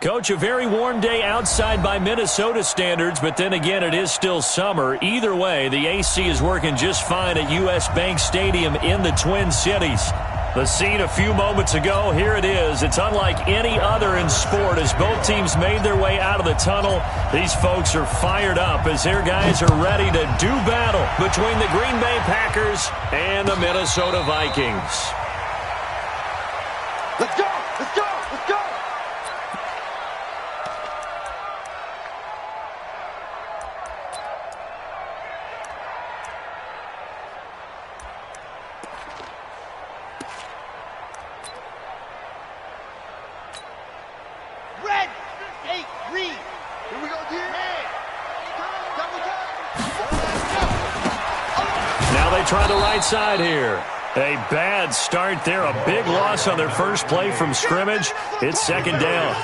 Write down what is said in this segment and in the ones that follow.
Coach, a very warm day outside by Minnesota standards, but then again, it is still summer. Either way, the AC is working just fine at U.S. Bank Stadium in the Twin Cities. The scene a few moments ago, here it is. It's unlike any other in sport as both teams made their way out of the tunnel. These folks are fired up as their guys are ready to do battle between the Green Bay Packers and the Minnesota Vikings. Let's go! Let's go! Let's go! Red! 8, read! Here we go, dear! Now they try the right side here. A bad start there. A big loss on their first play from scrimmage. It's second down.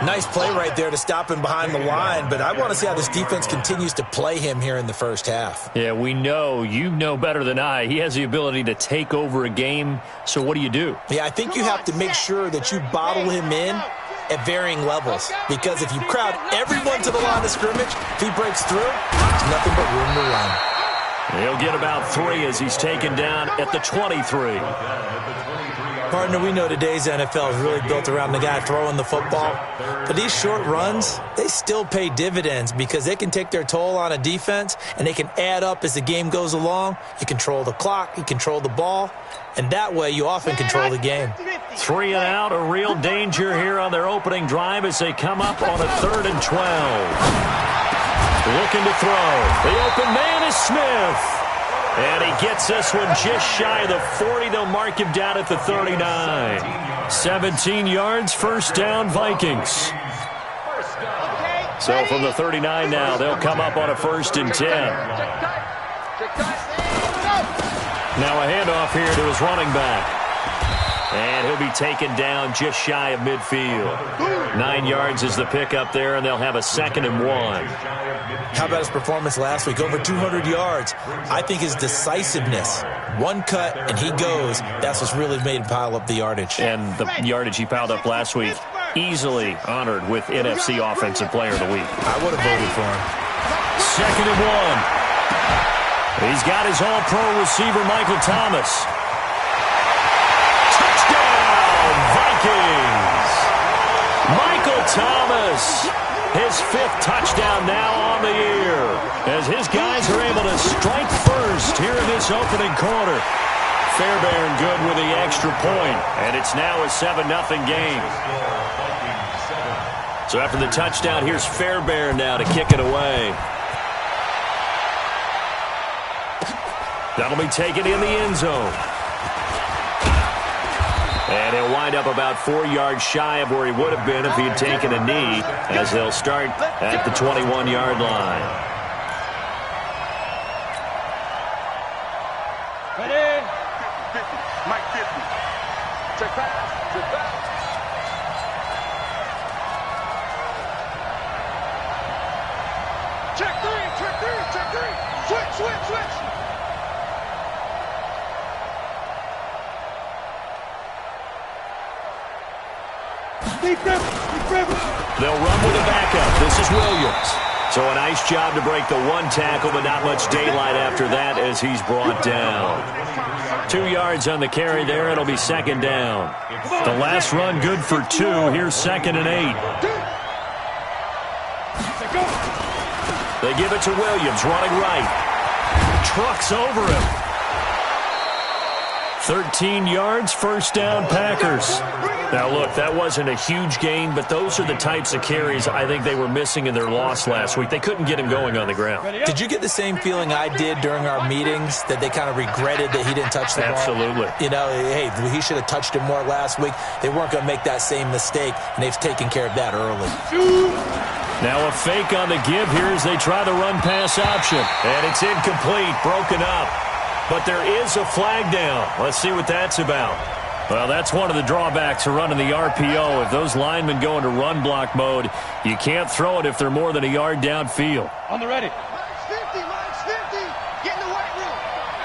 Nice play right there to stop him behind the line, but I want to see how this defense continues to play him here in the first half. Yeah, we know. You know better than I. He has the ability to take over a game. So what do? Yeah, I think you have to make sure that you bottle him in at varying levels, because if you crowd everyone to the line of scrimmage, if he breaks through, there's nothing but room to run. He'll get about 3 as he's taken down at the 23. Partner, we know today's NFL is really built around the guy throwing the football. But these short runs, they still pay dividends because they can take their toll on a defense and they can add up as the game goes along. You control the clock, you control the ball, and that way you often control the game. 3 and out, a real danger here on their opening drive as they come up on a 3rd and 12. Looking to throw. The open man is Smith. And he gets this one just shy of the 40. They'll mark him down at the 39. 17 yards, first down, Vikings. So from the 39 now, they'll come up on a 1st and 10. Now a handoff here to his running back. And he'll be taken down just shy of midfield. 9 yards is the pickup there, and they'll have a 2nd and 1. How about his performance last week? Over 200 yards. I think his decisiveness, one cut and he goes, that's what's really made him pile up the yardage. And the yardage he piled up last week, easily honored with NFC Offensive Player of the Week. I would have voted for him. 2nd and 1. He's got his all-pro receiver, Michael Thomas. Touchdown, Vikings! Michael Thomas, his 5th touchdown now on the year, as his guys are able to strike first here in this opening quarter. Fairbairn good with the extra point, and it's now a 7-0 game. So after the touchdown, here's Fairbairn now to kick it away. That'll be taken in the end zone. And he'll wind up about 4 yards shy of where he would have been if he had taken a knee, as they'll start at the 21-yard line. Ready? Mike 50. Check pass. Check pass. Check 3. Check 3. Check 3. Switch, switch, switch. They'll run with a backup. This is Williams. So a nice job to break the 1 tackle, but not much daylight after that as he's brought down. 2 yards on the carry there. It'll be 2nd down. The last run good for 2. Here's 2nd and 8. They give it to Williams, running right. Trucks over him. 13 yards, first down, Packers. Now, look, that wasn't a huge gain, but those are the types of carries I think they were missing in their loss last week. They couldn't get him going on the ground. Did you get the same feeling I did during our meetings, that they kind of regretted that he didn't touch the ball? Absolutely. You know, hey, he should have touched it more last week. They weren't going to make that same mistake, and they've taken care of that early. Now a fake on the give here as they try the run-pass option. And it's incomplete, broken up. But there is a flag down. Let's see what that's about. Well, that's one of the drawbacks of running the RPO. If those linemen go into run block mode, you can't throw it if they're more than a yard downfield. On the ready. Line's 50, line's 50. Get in the white room.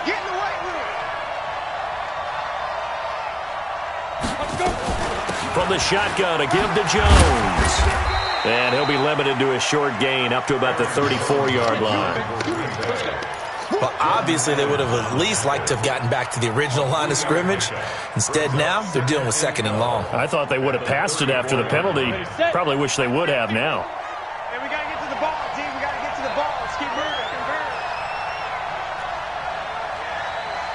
Get in the white room. Let's go. From the shotgun, a give to Jones. And he'll be limited to a short gain up to about the 34-yard line. Well, obviously, they would have at least liked to have gotten back to the original line of scrimmage. Instead, now, they're dealing with second and long. I thought they would have passed it after the penalty. Probably wish they would have now. Hey, we got to get to the ball, team. We got to get to the ball. Let's keep moving.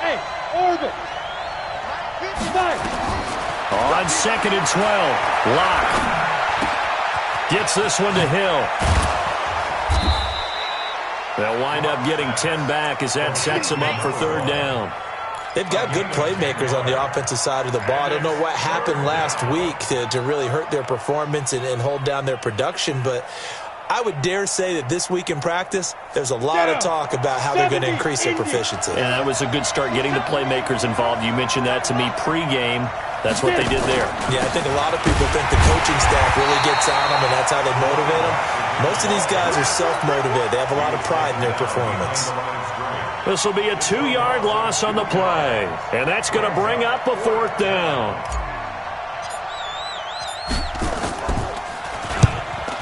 Hey, orbit. On second and 12, Locke gets this one to Hill. They'll wind up getting 10 back as that sets them up for third down. They've got good playmakers on the offensive side of the ball. I don't know what happened last week to really hurt their performance and hold down their production, but I would dare say that this week in practice, there's a lot of talk about how they're going to increase their proficiency. And that was a good start getting the playmakers involved. You mentioned that to me pregame. That's what they did there. Yeah, I think a lot of people think the coaching staff really gets on them, and that's how they motivate them. Most of these guys are self-motivated. They have a lot of pride in their performance. This will be a 2-yard loss on the play, and that's going to bring up a fourth down.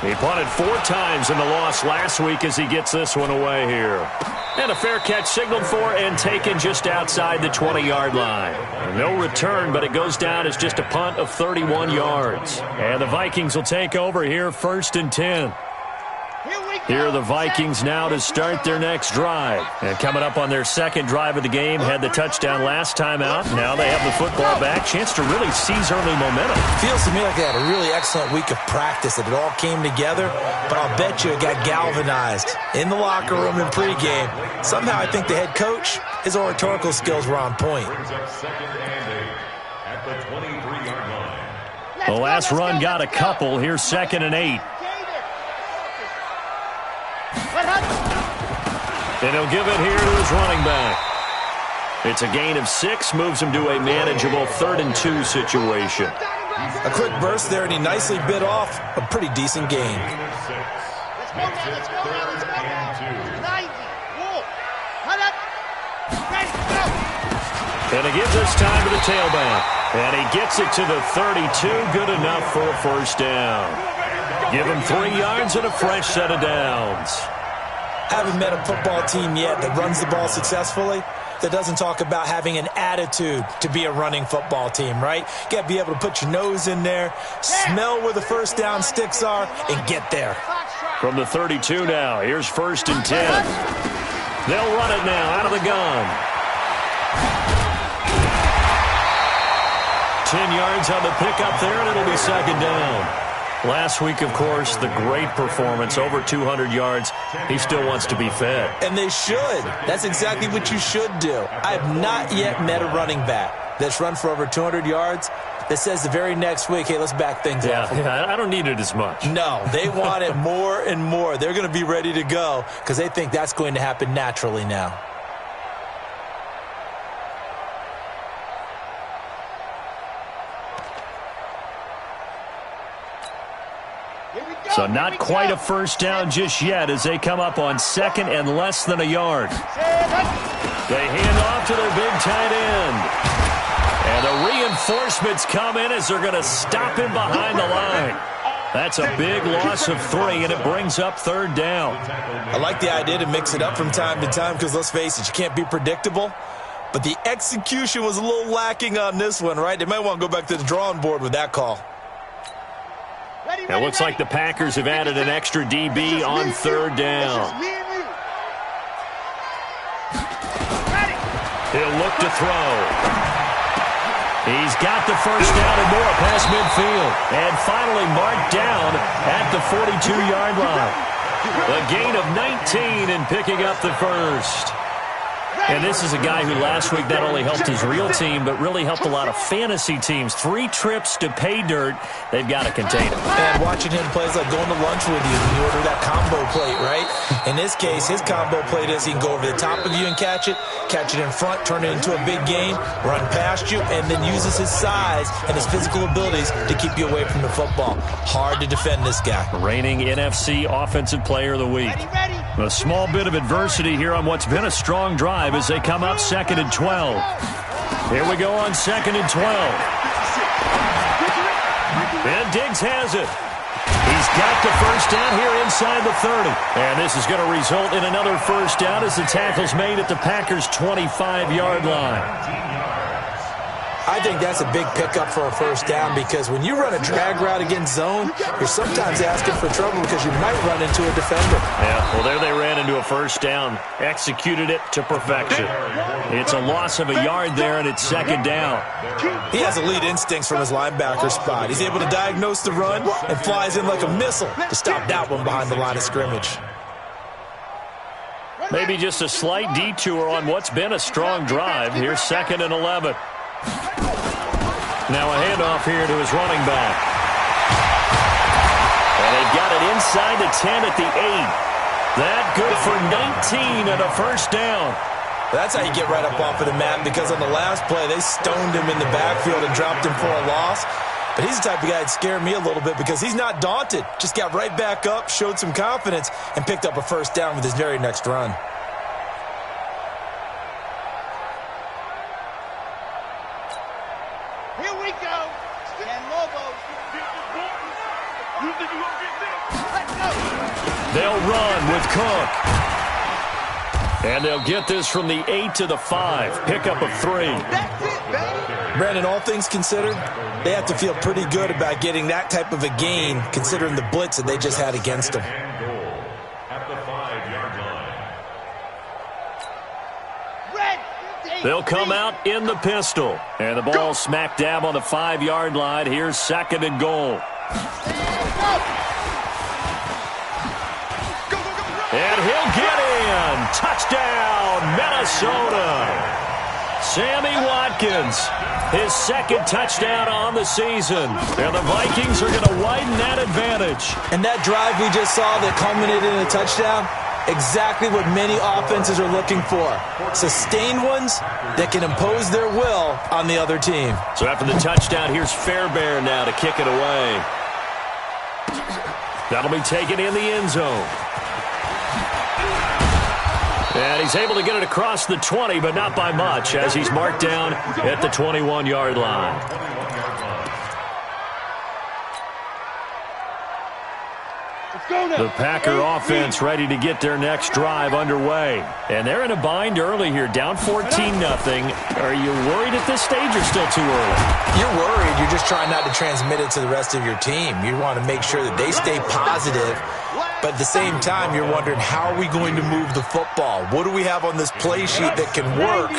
He punted 4 times in the loss last week as he gets this one away here. And a fair catch signaled for and taken just outside the 20-yard line. No return, but it goes down as just a punt of 31 yards. And the Vikings will take over here, 1st and 10. Here are the Vikings now to start their next drive. And coming up on their second drive of the game, had the touchdown last time out. Now they have the football back. Chance to really seize early momentum. Feels to me like they had a really excellent week of practice, that it all came together. But I'll bet you it got galvanized in the locker room in pregame. Somehow I think the head coach, his oratorical skills were on point. The last run got a couple. Here's 2nd and 8. And he'll give it here to his running back. It's a gain of 6, moves him to a manageable 3rd and 2 situation. A quick burst there, and he nicely bit off a pretty decent gain. Let's go, let's go, let's go. 90. Whoa. Cut up. Ready, go. And it gives us time to the tailback. And he gets it to the 32. Good enough for a first down. Give him 3 yards and a fresh set of downs. Haven't met a football team yet that runs the ball successfully, that doesn't talk about having an attitude to be a running football team, right? You got to be able to put your nose in there, smell where the first down sticks are, and get there. From the 32 now, here's 1st and 10. They'll run it now out of the gun. 10 yards on the pickup there, and it'll be 2nd down. Last week, of course, the great performance, over 200 yards. He still wants to be fed. And they should. That's exactly what you should do. I have not yet met a running back that's run for over 200 yards that says the very next week, hey, let's back things up. Yeah, I don't need it as much. No, they want it more and more. They're going to be ready to go because they think that's going to happen naturally now. So not quite a first down just yet as they come up on 2nd and less than a yard. They hand off to their big tight end. And the reinforcements come in as they're going to stop him behind the line. That's a big loss of 3, and it brings up 3rd down. I like the idea to mix it up from time to time because, let's face it, you can't be predictable. But the execution was a little lacking on this one, right? They might want to go back to the drawing board with that call. It looks like the Packers have added an extra DB on 3rd down. He'll look to throw. He's got the first down and more past midfield. And finally marked down at the 42-yard line. A gain of 19 and picking up the first. And this is a guy who last week not only helped his real team, but really helped a lot of fantasy teams. 3 trips to pay dirt. They've got to contain him. And watching him play is like going to lunch with you. You order that combo plate, right? In this case, his combo plate is he can go over the top of you and catch it in front, turn it into a big gain, run past you, and then uses his size and his physical abilities to keep you away from the football. Hard to defend this guy. Reigning NFC Offensive Player of the Week. A small bit of adversity here on what's been a strong drive as they come up 2nd and 12. Here we go on 2nd and 12. And Diggs has it. He's got the first down here inside the 30. And this is going to result in another first down as the tackle's made at the Packers' 25-yard line. I think that's a big pickup for a first down because when you run a drag route against zone, you're sometimes asking for trouble because you might run into a defender. Yeah, well, there they ran into a first down, executed it to perfection. It's a loss of a yard there, and it's second down. He has elite instincts from his linebacker spot. He's able to diagnose the run and flies in like a missile to stop that one behind the line of scrimmage. Maybe just a slight detour on what's been a strong drive. Here's 2nd and 11. Now a handoff here to his running back. And they've got it inside the 10 at the 8. That good for 19 and a first down. That's how you get right up off of the mat because on the last play, they stoned him in the backfield and dropped him for a loss. But he's the type of guy that scared me a little bit because he's not daunted. Just got right back up, showed some confidence, and picked up a first down with his very next run. Here we go. Stand Lobo. Let's go. They'll run with Cook. And they'll get this from the 8 to the 5. Pickup of 3. That's it, baby. Brandon, all things considered, they have to feel pretty good about getting that type of a gain considering the blitz that they just had against them. They'll come out in the pistol. And the ball smack dab on the 5-yard line. Here's 2nd and goal. And he'll get in. Touchdown, Minnesota. Sammy Watkins, his 2nd touchdown on the season. And the Vikings are going to widen that advantage. And that drive we just saw that culminated in a touchdown, exactly what many offenses are looking for. Sustained ones that can impose their will on the other team. So after the touchdown, here's Fairbairn now to kick it away. That'll be taken in the end zone. And he's able to get it across the 20, but not by much, as he's marked down at the 21-yard line. The Packer offense ready to get their next drive underway. And they're in a bind early here, down 14-0. Are you worried at this stage or still too early? You're worried. You're just trying not to transmit it to the rest of your team. You want to make sure that they stay positive. But at the same time, you're wondering, how are we going to move the football? What do we have on this play sheet that can work?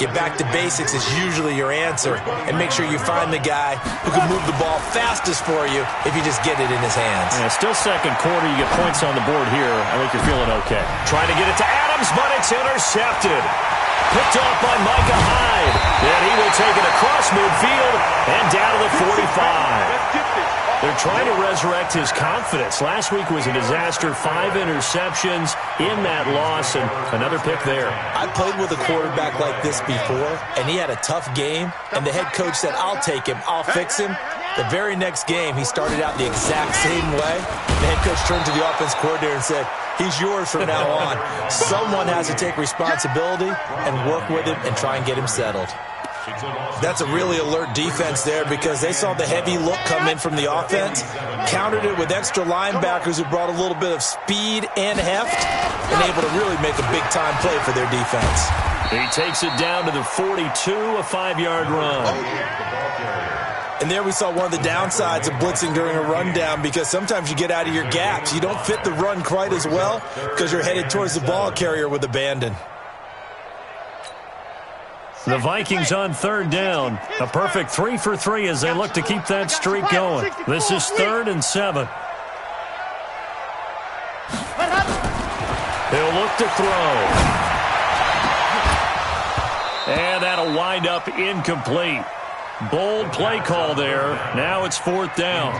Get back to basics is usually your answer. And make sure you find the guy who can move the ball fastest for you if you just get it in his hands. Yeah, still second quarter. You get points on the board here. I think you're feeling okay. Trying to get it to Adams, but it's intercepted. Picked off by Micah Hyde. And he will take it across midfield and down to the 45. They're trying to resurrect his confidence. Last week was a disaster. 5 interceptions in that loss, and another pick there. I played with a quarterback like this before, and he had a tough game, and the head coach said, I'll take him, I'll fix him. The very next game, he started out the exact same way. The head coach turned to the offense coordinator and said, he's yours from now on. Someone has to take responsibility and work with him and try and get him settled. That's a really alert defense there because they saw the heavy look come in from the offense, countered it with extra linebackers who brought a little bit of speed and heft, and able to really make a big-time play for their defense. He takes it down to the 42, a 5-yard run. And there we saw one of the downsides of blitzing during a rundown because sometimes you get out of your gaps. You don't fit the run quite as well because you're headed towards the ball carrier with abandon. The Vikings on 3rd down. A perfect 3 for 3 as they look to keep that streak going. This is 3rd and 7. He'll look to throw. And that'll wind up incomplete. Bold play call there. Now it's 4th down.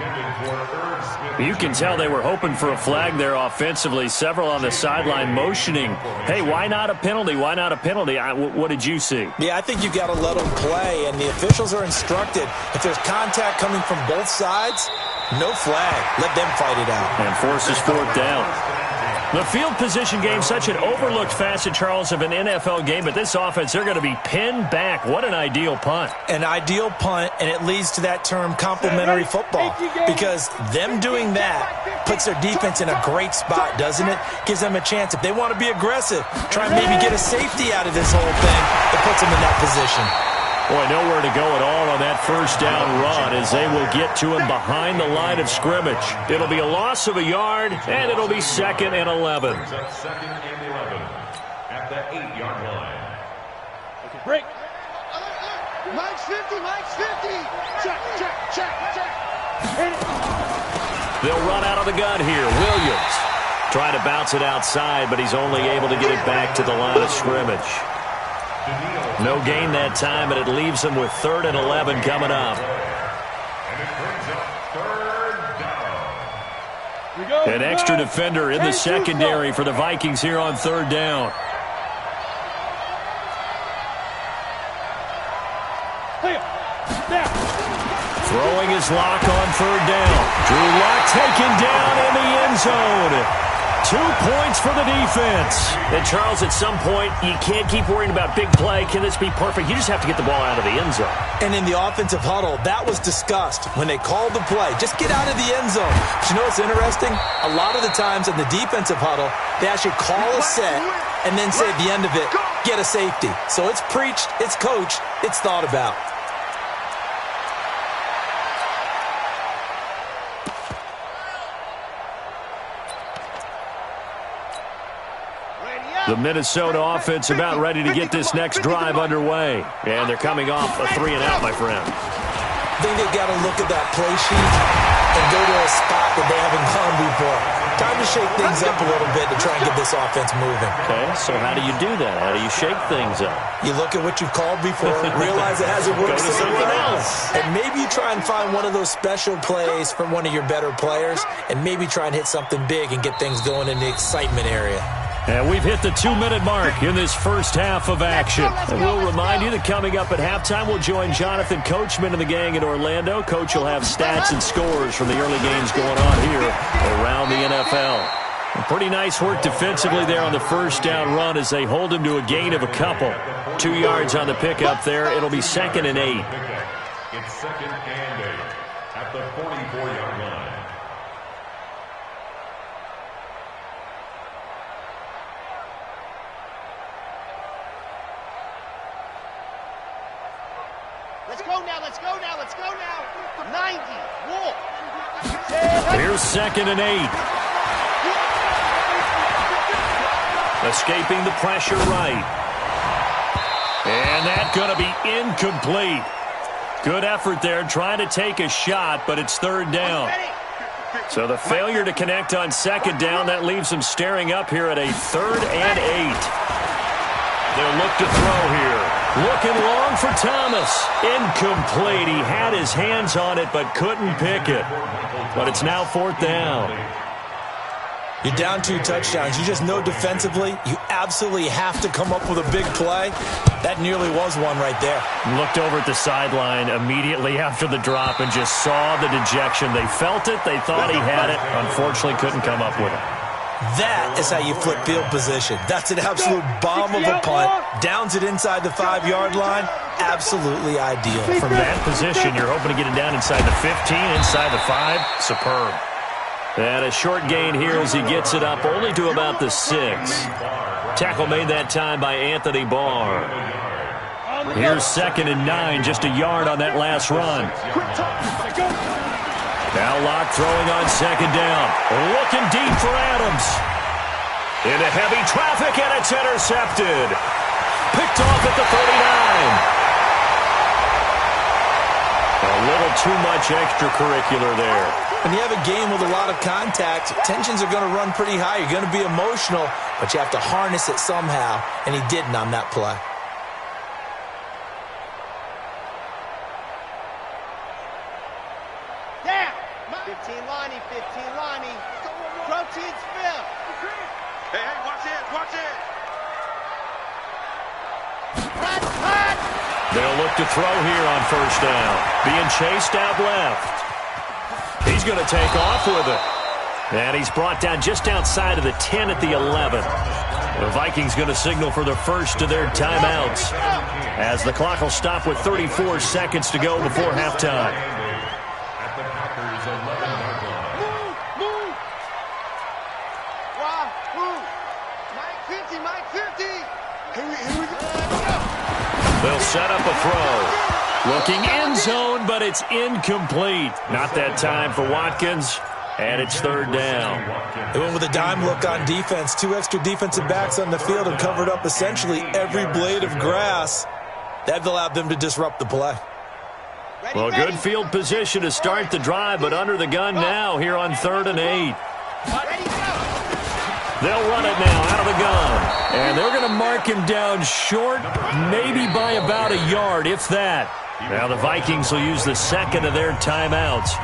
You can tell they were hoping for a flag there offensively. Several on the sideline motioning, hey, why not a penalty? Why not a penalty? What did you see? Yeah, I think you've got to let them play, and the officials are instructed. If there's contact coming from both sides, no flag. Let them fight it out. And forces 4th down. The field position game, such an overlooked facet, Charles, of an NFL game, but this offense, they're going to be pinned back. What an ideal punt. An ideal punt, and it leads to that term complementary football, because them doing that puts their defense in a great spot, doesn't it? Gives them a chance. If they want to be aggressive, try and maybe get a safety out of this whole thing, it puts them in that position. Boy, nowhere to go at all on that first down run as they will get to him behind the line of scrimmage. It'll be a loss of a yard, and it'll be 2nd and 11. Second and 11 at the 8-yard line. Okay, break. Mike's 50, Mike's 50. Check. They'll run out of the gun here. Williams trying to bounce it outside, but he's only able to get it back to the line of scrimmage. No gain that time, and it leaves them with 3rd and 11 coming up. And it brings up 3rd down. An extra defender in the secondary for the Vikings here on 3rd down. Throwing his lock on 3rd down. Drew Lock taken down in the end zone. 2 points for the defense. And, Charles, at some point, you can't keep worrying about big play. Can this be perfect? You just have to get the ball out of the end zone. And in the offensive huddle, that was discussed when they called the play. Just get out of the end zone. But you know what's interesting? A lot of the times in the defensive huddle, they actually call a set and then say at the end of it, get a safety. So it's preached, it's coached, it's thought about. The Minnesota offense about ready to get this next drive underway. And they're coming off a 3-and-out, my friend. I think they got to look at that play sheet and go to a spot that they haven't gone before. Time to shake things up a little bit to try and get this offense moving. Okay, so how do you do that? How do you shake things up? You look at what you've called before, realize it hasn't worked Go to something else. And maybe you try and find one of those special plays from one of your better players, and maybe try and hit something big and get things going in the excitement area. And we've hit the 2-minute mark in this first half of action. And we'll remind you that coming up at halftime, we'll join Jonathan Coachman and the gang in Orlando. Coach will have stats and scores from the early games going on here around the NFL. And pretty nice work defensively there on the first down run as they hold him to a gain of a couple. 2 yards on the pickup there. It'll be 2nd and 8. It's 2nd and 8 at the 44-yard line. Let's go now. 90, walk. Here's 2nd and 8. Escaping the pressure right. And that's going to be incomplete. Good effort there, trying to take a shot, but it's 3rd down. So the failure to connect on 2nd down, that leaves them staring up here at a 3rd and 8. They'll look to throw here. Looking long for Thomas. Incomplete. He had his hands on it but couldn't pick it. But it's now 4th down. You're down 2 touchdowns. You just know defensively you absolutely have to come up with a big play. That nearly was one right there. Looked over at the sideline immediately after the drop and just saw the dejection. They felt it. They thought he had it. Unfortunately, couldn't come up with it. That is how you flip field position. That's an absolute bomb of a punt. Downs it inside the 5-yard line. Absolutely ideal. From that position, you're hoping to get it down inside the 15, inside the 5. Superb. And a short gain here as he gets it up only to about the 6. Tackle made that time by Anthony Barr. Here's 2nd and 9, just a yard on that last run. Now Locke throwing on 2nd down. Looking deep for Adams. Into heavy traffic, and it's intercepted. Picked off at the 39. A little too much extracurricular there. When you have a game with a lot of contact, tensions are going to run pretty high. You're going to be emotional, but you have to harness it somehow, and he didn't on that play. Down. 15 Lonnie, 15 Lonnie. Proteins 5th. Hey, watch it. Hot. They'll look to throw here on 1st down. Being chased out left. He's going to take off with it. And he's brought down just outside of the 10 at the 11. The Vikings going to signal for the first of their timeouts as the clock will stop with 34 seconds to go before halftime. At the Packers' 11-yard line. Move! Wow, move! Mike 50! Here we go! They'll set up a throw. Looking end zone, but it's incomplete. Not that time for Watkins. And it's third down. They went with a dime look on defense. 2 extra defensive backs on the field and covered up essentially every blade of grass. That allowed them to disrupt the play. Well, good field position to start the drive, but under the gun now here on 3rd and 8. They'll run it now out of the gun. And they're going to mark him down short, maybe by about a yard, if that. Now the Vikings will use the second of their timeouts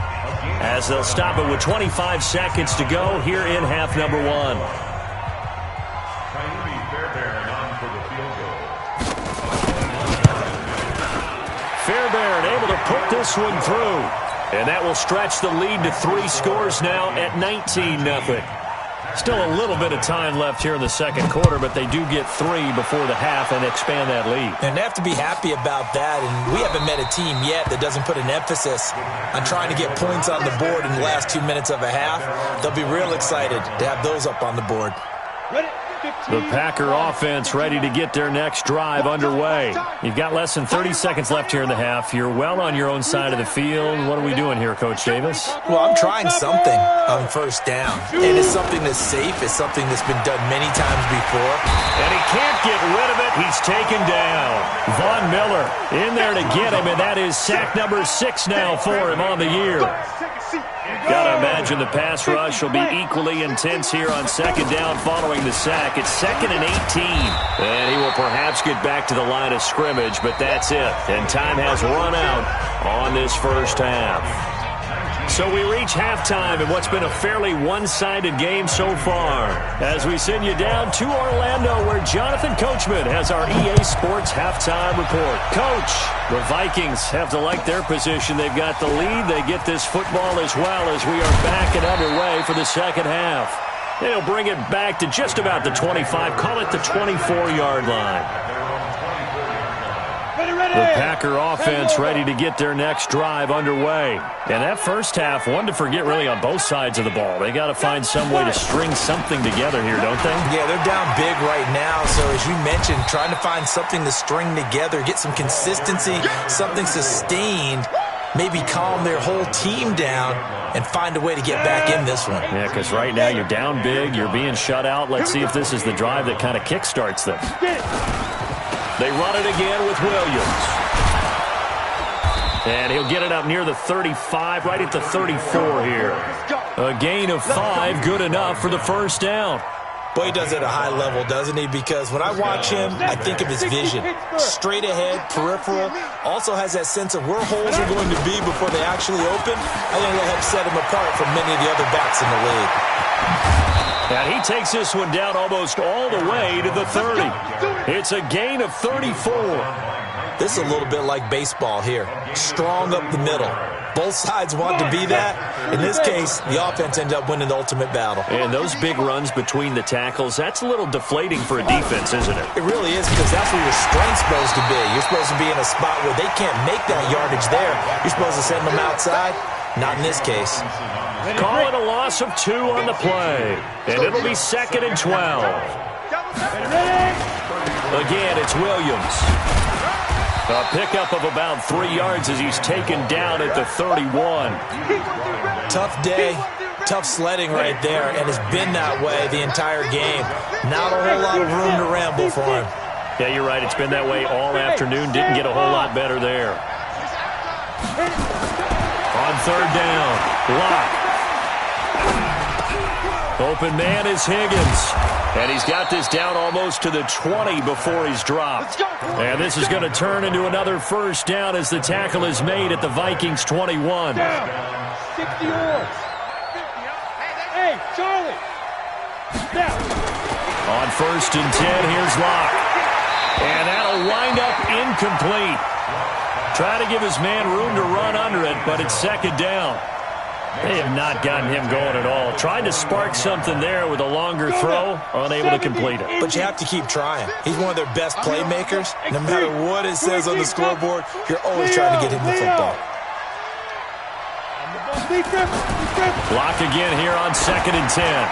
as they'll stop it with 25 seconds to go here in half number 1. Fairbairn able to put this one through. And that will stretch the lead to 3 scores now at 19-0. Still a little bit of time left here in the second quarter, but they do get 3 before the half and expand that lead. And they have to be happy about that, and we haven't met a team yet that doesn't put an emphasis on trying to get points on the board in the last 2 minutes of a half. They'll be real excited to have those up on the board. The Packer offense ready to get their next drive underway. You've got less than 30 seconds left here in the half. You're well on your own side of the field. What are we doing here, Coach Davis? Well, I'm trying something on first down. And it's something that's safe. It's something that's been done many times before. And he can't get rid of it. He's taken down. Von Miller in there to get him, and that is sack number 6 now for him on the year. Got to imagine the pass rush will be equally intense here on second down following the sack. It's 2nd and 18. And he will perhaps get back to the line of scrimmage, but that's it. And time has run out on this first half. So we reach halftime in what's been a fairly one-sided game so far. As we send you down to Orlando, where Jonathan Coachman has our EA Sports halftime report. Coach, the Vikings have to like their position. They've got the lead. They get this football as well as we are back and underway for the second half. They'll bring it back to just about the 25, call it the 24-yard line. The Packer offense ready to get their next drive underway. And that first half, one to forget really on both sides of the ball. They got to find some way to string something together here, don't they? Yeah, they're down big right now. So as you mentioned, trying to find something to string together, get some consistency, something sustained, maybe calm their whole team down and find a way to get back in this one. Yeah, because right now you're down big, you're being shut out. Let's see if this is the drive that kind of kickstarts them. They run it again with Williams. And he'll get it up near the 35, right at the 34 here. A gain of 5, good enough for the first down. Boy, he does it at a high level, doesn't he? Because when I watch him, I think of his vision. Straight ahead, peripheral. Also has that sense of where holes are going to be before they actually open. I think that'll help set him apart from many of the other backs in the league. And he takes this one down almost all the way to the 30. It's a gain of 34. This is a little bit like baseball here. Strong up the middle. Both sides want to be that. In this case, the offense ended up winning the ultimate battle. And those big runs between the tackles, that's a little deflating for a defense, isn't it? It really is, because that's where your strength's supposed to be. You're supposed to be in a spot where they can't make that yardage there. You're supposed to send them outside. Not in this case. Call it a loss of 2 on the play. And it'll be 2nd and 12. Again, it's Williams. A pickup of about 3 yards as he's taken down at the 31. Tough day, tough sledding right there, and it's been that way the entire game. Not a whole lot of room to ramble for him. Yeah, you're right. It's been that way all afternoon. Didn't get a whole lot better there. On third down, Locke. Open man is Higgins. And he's got this down almost to the 20 before he's dropped. And this is going to turn into another first down as the tackle is made at the Vikings 21. 60 yards. Hey, Charlie. Down. On 1st and 10, here's Locke. And that'll wind up incomplete. Try to give his man room to run under it, but it's 2nd down. They have not gotten him going at all. Tried to spark something there with a longer throw, unable to complete it. But you have to keep trying. He's one of their best playmakers. No matter what it says on the scoreboard, you're always trying to get him the football. Block again here on 2nd and 10.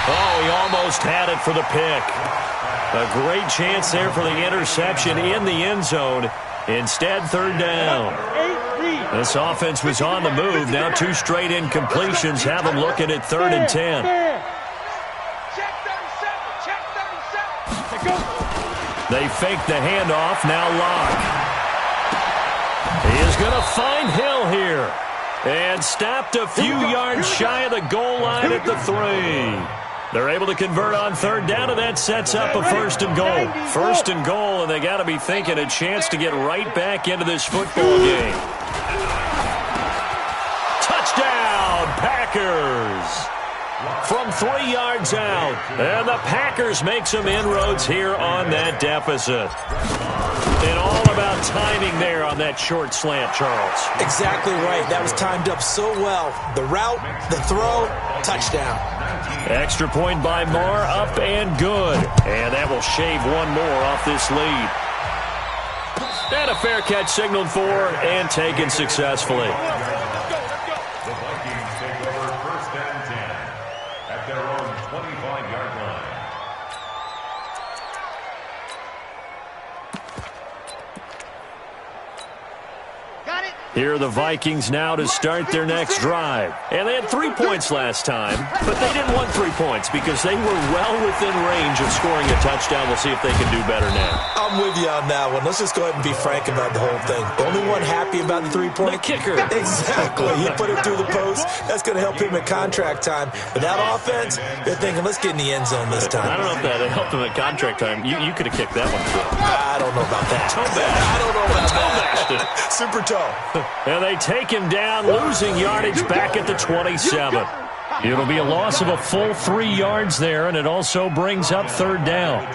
Oh, he almost had it for the pick. A great chance there for the interception in the end zone. Instead, 3rd down. This offense was on the move. Now 2 straight incompletions have them looking at 3rd and 10. Check 37. They fake the handoff. Now Locke. He is going to find Hill here. And stopped a few yards shy of the goal line at the 3. They're able to convert on 3rd down, and that sets up a 1st and goal. 1st and goal, and they got to be thinking a chance to get right back into this football game. Touchdown, Packers! From 3 yards out, and the Packers make some inroads here on that deficit. And all about timing there on that short slant, Charles. Exactly right. That was timed up so well. The route, the throw, touchdown. Extra point by Marr, up and good. And that will shave one more off this lead. And a fair catch signaled for and taken successfully. The Vikings take over 1st and 10 at their own 25-yard line. Got it. Here are the Vikings now to start their next drive. And they had 3 points last time, but they didn't want 3 points because they were well within range of scoring a touchdown. We'll see if they can do better now. I'm with you on that one. Let's just go ahead and be frank about the whole thing. The only one happy about the 3-point? The kicker. Exactly. He put it through the post. That's going to help him at contract time. But that offense, they're thinking, let's get in the end zone this time. I don't know if that helped him at contract time. You could have kicked that one through. I don't know about that. Toe bash. I don't know about Toe that. bashed it. Super toe. And they take him down, losing yardage back at the 27. It'll be a loss of a full 3 yards there, and it also brings up 3rd down.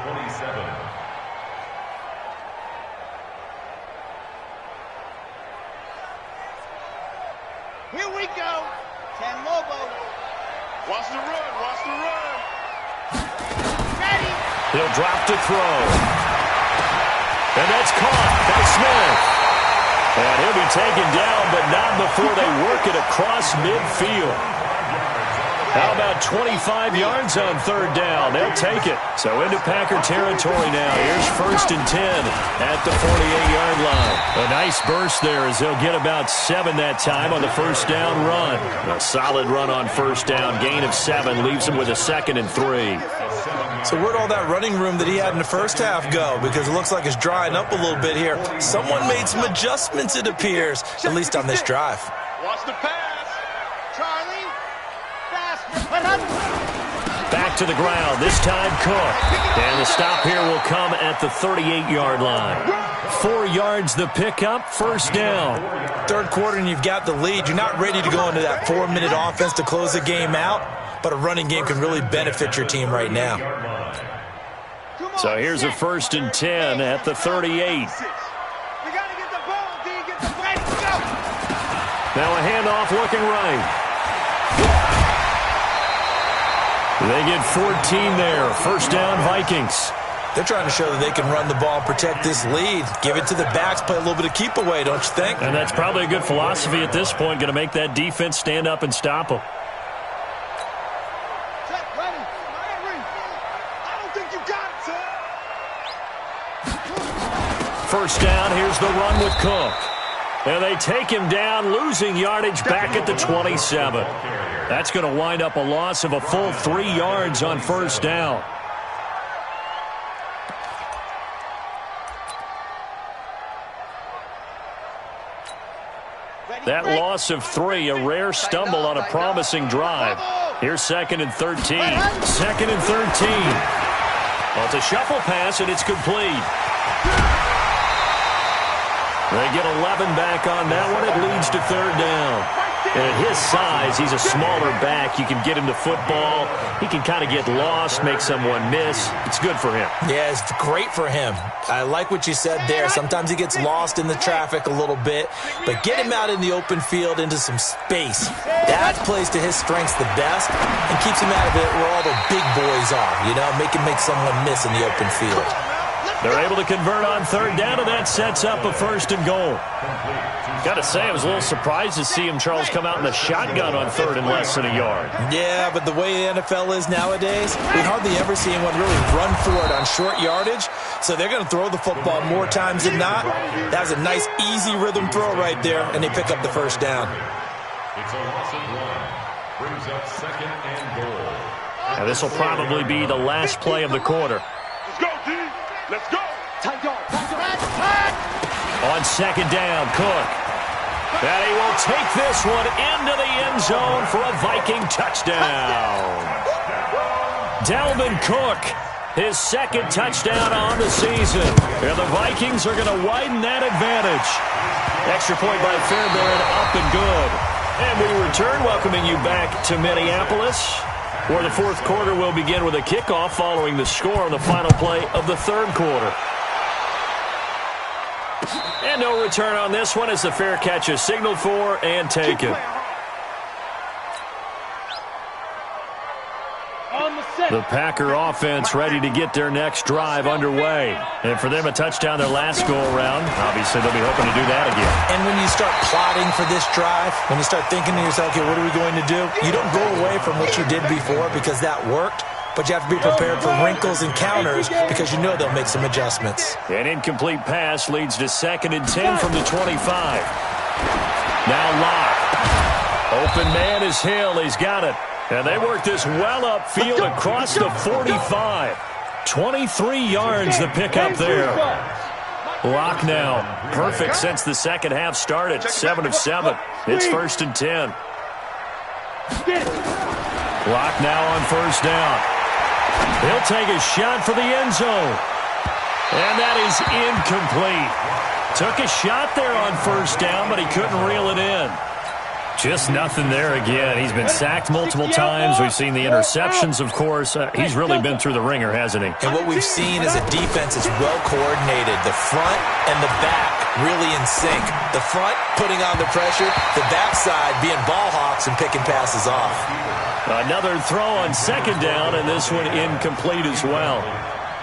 Here we go. 10 Lobo. Watch the run. Watch the run. Ready. He'll drop to throw. And that's caught by Smith. And he'll be taken down, but not before they work it across midfield. How about 25 yards on 3rd down? They'll take it. So into Packer territory now. Here's 1st and 10 at the 48-yard line. A nice burst there as they'll get about 7 that time on the 1st down run. A solid run on 1st down. Gain of 7 leaves them with a 2nd and 3. So where'd all that running room that he had in the first half go? Because it looks like it's drying up a little bit here. Someone made some adjustments, it appears, at least on this drive. Watch the pass. Charlie. Faster. Back to the ground, this time Cook. And the stop here will come at the 38-yard line. 4 yards the pickup, 1st down. 3rd quarter and you've got the lead. You're not ready to go into that 4-minute offense to close the game out, but a running game can really benefit your team right now. So here's a 1st and 10 at the 38. We got to get the ball, D. Get the play. Go. Now a handoff looking right. They get 14 there. 1st down, Vikings. They're trying to show that they can run the ball and protect this lead. Give it to the backs, play a little bit of keep away, don't you think? And that's probably a good philosophy at this point, going to make that defense stand up and stop them. Check, ready. I don't think you got it, sir. 1st down, here's the run with Cook. And they take him down, losing yardage back at the 27. That's going to wind up a loss of a full 3 yards on 1st down. That loss of 3, a rare stumble on a promising drive. Here's 2nd and 13. 2nd and 13. Well, it's a shuffle pass, and it's complete. They get 11 back on that one. It leads to 3rd down. And at his size, he's a smaller back. You can get him to football. He can kind of get lost, make someone miss. It's good for him. Yeah, it's great for him. I like what you said there. Sometimes he gets lost in the traffic a little bit, but get him out in the open field into some space. That plays to his strengths the best and keeps him out of it where all the big boys are, you know, make someone miss in the open field. They're able to convert on third down, and that sets up a 1st and goal. Got to say, I was a little surprised to see him, Charles, come out in the shotgun on 3rd and less than a yard. Yeah, but the way the NFL is nowadays, we hardly ever see anyone really run for it on short yardage, so they're going to throw the football more times than not. That was a nice, easy rhythm throw right there, and they pick up the 1st down. It's a loss of 1. Brings up 2nd and goal. Now, this will probably be the last play of the quarter. Let's go, D. Let's go. On 2nd down, Cook. And he will take this one into the end zone for a Viking touchdown. Dalvin Cook, his 2nd touchdown on the season. And the Vikings are going to widen that advantage. Extra point by Fairbairn, up and good. And we return, welcoming you back to Minneapolis, where the 4th quarter will begin with a kickoff following the score on the final play of the 3rd quarter. And no return on this one as the fair catch is signaled for and taken. The Packer offense ready to get their next drive underway. And for them, a touchdown their last go-around. Obviously, they'll be hoping to do that again. And when you start plotting for this drive, when you start thinking to yourself, okay, what are we going to do? You don't go away from what you did before because that worked. But you have to be prepared for wrinkles and counters because you know they'll make some adjustments. An incomplete pass leads to 2nd and 10 from the 25. Now Locke. Open man is Hill. He's got it. And they work this well upfield across the 45. 23 yards the pickup there. Locke now. Perfect since the second half started. 7 of 7. It's 1st and 10. Locke now on 1st down. He'll take a shot for the end zone. And that is incomplete. Took a shot there on 1st down, but he couldn't reel it in. Just nothing there again. He's been sacked multiple times. We've seen the interceptions, of course. He's really been through the ringer, hasn't he? And what we've seen is a defense that's well coordinated. The front and the back really in sync. The front putting on the pressure, the backside being ball hawks and picking passes off. Another throw on 2nd down, and this one incomplete as well.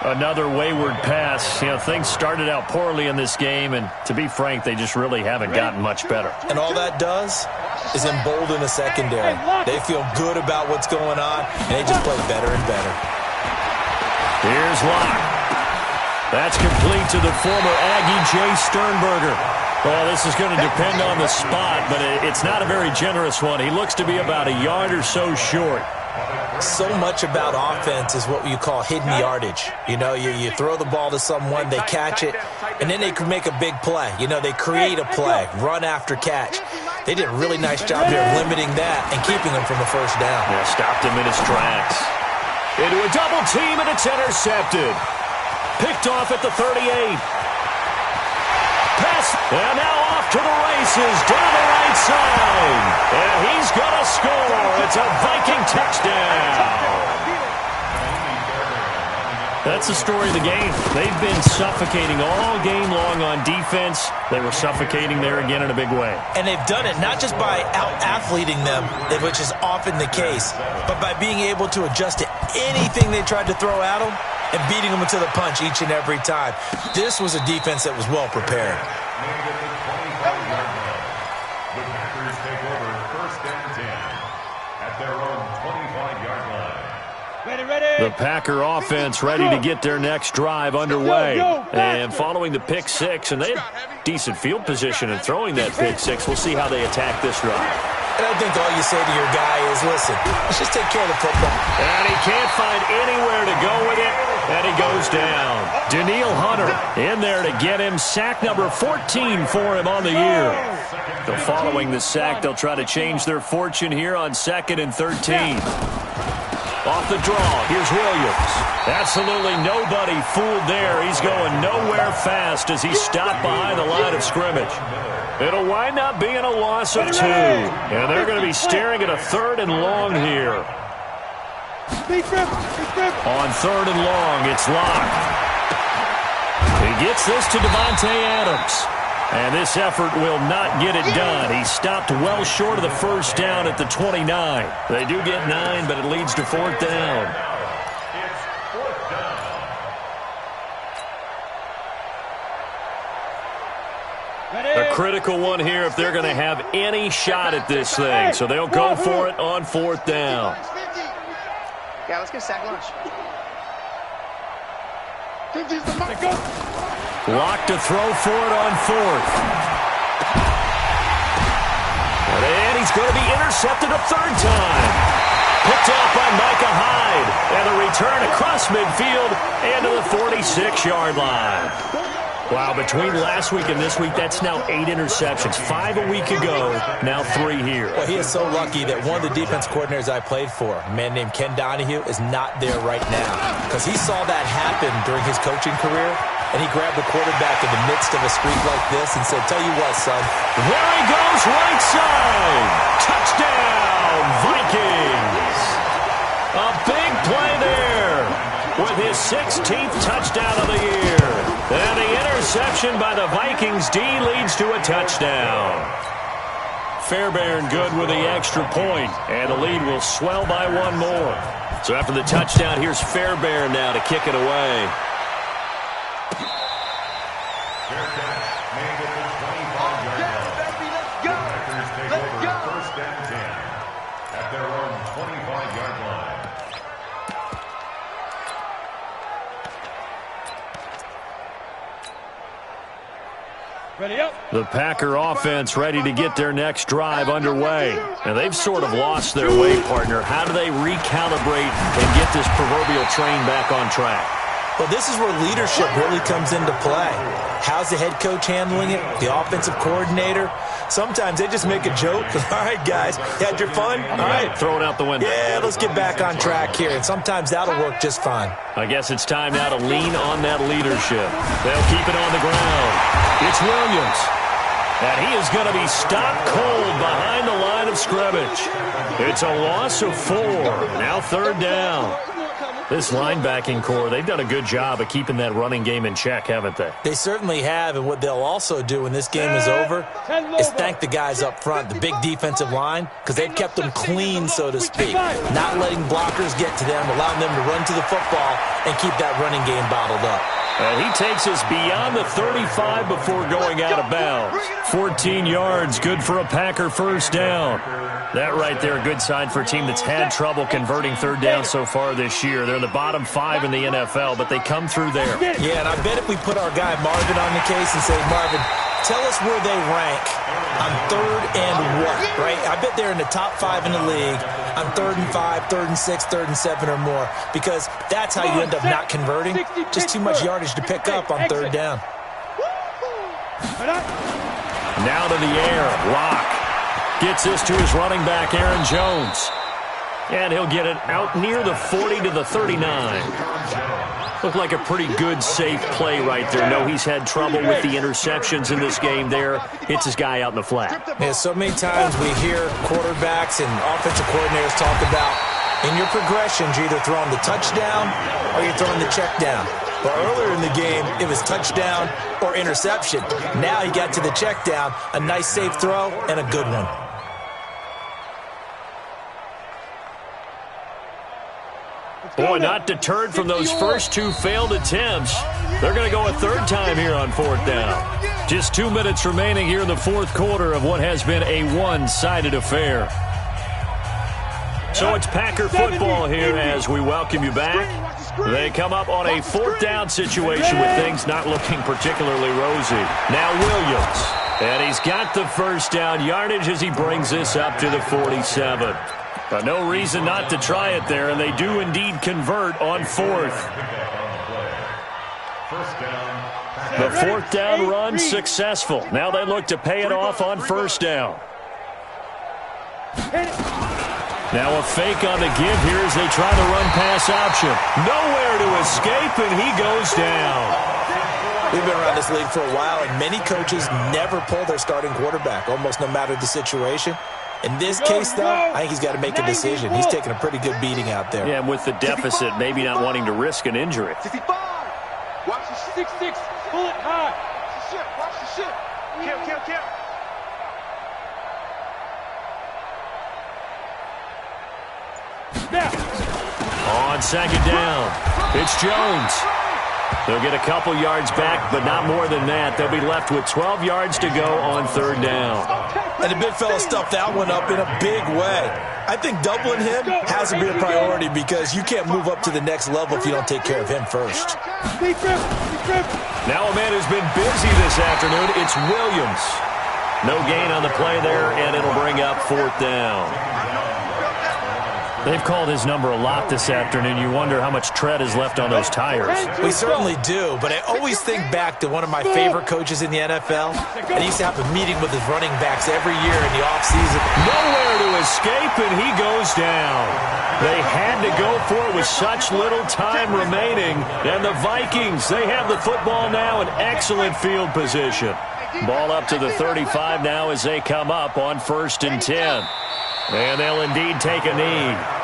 Another wayward pass. You know, things started out poorly in this game, and to be frank, they just really haven't gotten much better. And all that does is embolden a secondary. They feel good about what's going on, and they just play better and better. Here's Locke. That's complete to the former Aggie, Jay Sternberger. Well, this is going to depend on the spot, but it's not a very generous one. He looks to be about a yard or so short. So much about offense is what you call hidden yardage. You know, you throw the ball to someone, they catch it, and then they can make a big play. You know, they create a play, run after catch. They did a really nice job here of limiting that and keeping him from the 1st down. Yeah, stopped him in his tracks. Into a double team, and it's intercepted. Picked off at the 38. Pass, and now off to the races, down the right side. And he's going to score. It's a Viking touchdown. That's the story of the game. They've been suffocating all game long on defense. They were suffocating there again in a big way. And they've done it not just by out-athleting them, which is often the case, but by being able to adjust to anything they tried to throw at them and beating them to the punch each and every time. This was a defense that was well prepared. The Packers take over 1st and 10 at their own 25-yard line. The Packer offense ready to get their next drive underway. And following the pick 6, and they had decent field position in throwing that pick 6. We'll see how they attack this drive. And I think all you say to your guy is, listen, let's just take care of the football. And he can't find anywhere to go with it, and he goes down. Daniil Hunter in there to get him. Sack number 14 for him on the year. So following the sack, they'll try to change their fortune here on 2nd and 13. Off the draw, here's Williams. Absolutely nobody fooled there. He's going nowhere fast as he stopped behind the line of scrimmage. It'll wind up being a loss of 2. And they're going to be staring at a 3rd and long here. On 3rd and long, it's Locke. He gets this to Davante Adams. And this effort will not get it done. He stopped well short of the first down at the 29. They do get 9, but it leads to 4th down. A critical one here if they're going to have any shot at this thing. So they'll go for it on 4th down. Yeah, let's get a sack lunch. Locke to throw for it on 4th. And he's going to be intercepted a 3rd time. Picked off by Micah Hyde. And the return across midfield and to the 46-yard line. Wow, between last week and this week, that's now 8 interceptions. 5 a week ago, now 3 here. Well, he is so lucky that one of the defense coordinators I played for, a man named Ken Donahue, is not there right now. Because he saw that happen during his coaching career, and he grabbed the quarterback in the midst of a streak like this and said, tell you what, son. There he goes, right side. Touchdown, Vikings. A big play there with his 16th touchdown of the year. And the interception by the Vikings D leads to a touchdown. Fairbairn good with the extra point, and the lead will swell by 1 more. So after the touchdown, here's Fairbairn now to kick it away. Fair catch made at the 25-yard line. Packers take over 1st and 10 at their own 25-yard line. The Packer offense ready to get their next drive underway. And they've sort of lost their way, partner. How do they recalibrate and get this proverbial train back on track? Well, this is where leadership really comes into play. How's the head coach handling it? The offensive coordinator? Sometimes they just make a joke. All right, guys, you had your fun? All right. Throw it out the window. Yeah, let's get back on track here. And sometimes that'll work just fine. I guess it's time now to lean on that leadership. They'll keep it on the ground. It's Williams. And he is going to be stopped cold behind the line of scrimmage. It's a loss of 4. Now 3rd down. This linebacking core, they've done a good job of keeping that running game in check, haven't they? They certainly have, and what they'll also do when this game is over is thank the guys up front, the big defensive line, because they've kept them clean, so to speak, not letting blockers get to them, allowing them to run to the football and keep that running game bottled up. And he takes us beyond the 35 before going out of bounds. 14 yards, good for a Packer 1st down. That right there, a good sign for a team that's had trouble converting 3rd down so far this year. They're in the bottom 5 in the NFL, but they come through there. Yeah, and I bet if we put our guy Marvin on the case and say, Marvin, tell us where they rank on 3rd and what, right? I bet they're in the top 5 in the league on 3rd and 5, 3rd and 6, 3rd and 7 or more, because that's how you end up not converting. Just too much yardage to pick up on 3rd down. Now to the air, Locke gets this to his running back, Aaron Jones. And he'll get it out near the 40 to the 39. Looked like a pretty good, safe play right there. No, he's had trouble with the interceptions in this game there. Hits his guy out in the flat. Yeah, so many times we hear quarterbacks and offensive coordinators talk about in your progressions, you're either throwing the touchdown or you're throwing the check down. But earlier in the game, it was touchdown or interception. Now he got to the check down, a nice safe throw, and a good one. Boy, not deterred from those first 2 failed attempts. They're going to go a 3rd time here on 4th down. Just 2 minutes remaining here in the 4th quarter of what has been a one-sided affair. So it's Packer football here as we welcome you back. They come up on a 4th down situation with things not looking particularly rosy. Now Williams. And he's got the 1st down yardage as he brings this up to the 47. But no reason not to try it there, and they do indeed convert on 4th. The 4th down run successful. Now they look to pay it off on 1st down. Now a fake on the give here as they try the run-pass option. Nowhere to escape, and he goes down. We've been around this league for a while, and many coaches never pull their starting quarterback, almost no matter the situation. In this case, though, I think he's got to make a decision. He's taking a pretty good beating out there. Yeah, and with the deficit, maybe not wanting to risk an injury. 65. Watch the 6-6. Pull it high. Watch the ship. Watch the ship. Kill. On second down, it's Jones. They'll get a couple yards back, but not more than that. They'll be left with 12 yards to go on third down. And the big fella stuffed that one up in a big way. I think doubling him has to be a priority because you can't move up to the next level if you don't take care of him first. Now a man who's been busy this afternoon, it's Williams. No gain on the play there, and it'll bring up fourth down. They've called his number a lot this afternoon. You wonder how much tread is left on those tires. We certainly do, but I always think back to one of my favorite coaches in the NFL, and he used to have a meeting with his running backs every year in the offseason. Nowhere to escape, and he goes down. They had to go for it with such little time remaining, and the Vikings, they have the football now in excellent field position. Ball up to the 35 now as they come up on 1st and 10. And they'll indeed take a knee.